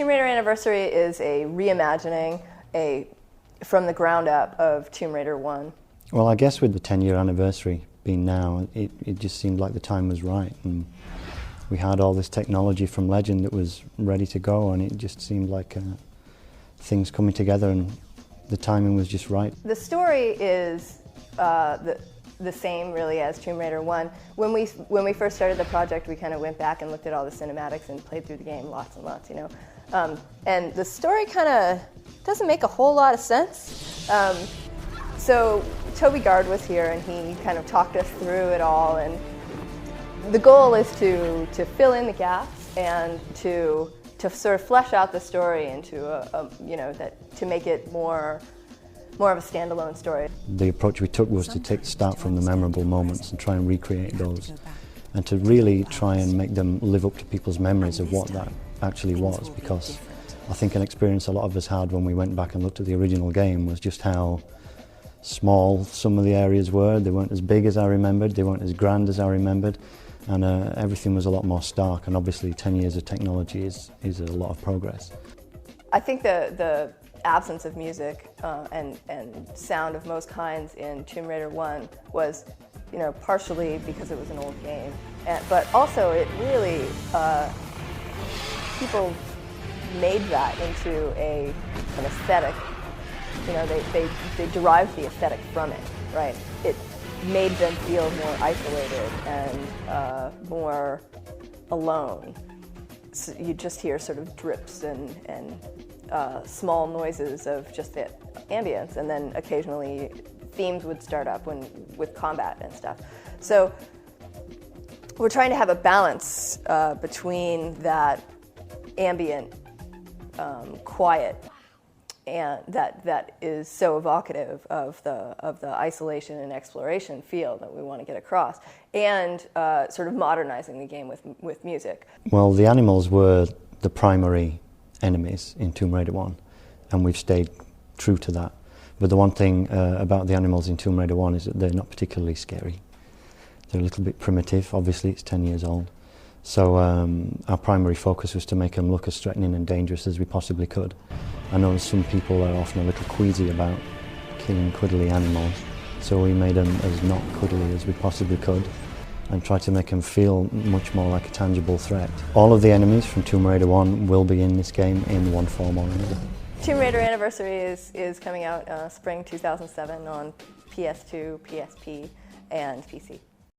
Tomb Raider Anniversary is a reimagining, from the ground up of Tomb Raider 1. Well, I guess with the 10-year anniversary being now, it just seemed like the time was right. And we had all this technology from Legend that was ready to go, and it just seemed like things coming together, and the timing was just right. The story is the same really as Tomb Raider 1. When we first started the project, we kind of went back and looked at all the cinematics and played through the game lots and lots, you know. And the story kind of doesn't make a whole lot of sense. So Toby Gard was here, and he kind of talked us through it all. And the goal is to fill in the gaps and to sort of flesh out the story into to make it more of a standalone story. The approach we took was to start from the memorable moments and try and recreate those, and to really try and make them live up to people's memories of what that actually was, because I think an experience a lot of us had when we went back and looked at the original game was just how small some of the areas were. They weren't as big as I remembered, they weren't as grand as I remembered, and everything was a lot more stark, and obviously 10 years of technology is a lot of progress. I think the absence of music and sound of most kinds in Tomb Raider 1 was, partially because it was an old game, but also it really, people made that into an aesthetic. They derived the aesthetic from it, right? It made them feel more isolated and more alone. So you just hear sort of drips and small noises of just the ambience, and then occasionally themes would start up with combat and stuff. So we're trying to have a balance between that ambient quiet and that is so evocative of the isolation and exploration feel that we want to get across, and sort of modernizing the game with music. Well, the animals were the primary enemies in Tomb Raider 1, and we've stayed true to that. But the one thing about the animals in Tomb Raider 1 is that they're not particularly scary. They're a little bit primitive. Obviously it's 10 years old. So our primary focus was to make them look as threatening and dangerous as we possibly could. I know some people are often a little queasy about killing cuddly animals, so we made them as not cuddly as we possibly could and tried to make them feel much more like a tangible threat. All of the enemies from Tomb Raider 1 will be in this game in one form or another. Tomb Raider Anniversary is coming out spring 2007 on PS2, PSP, and PC.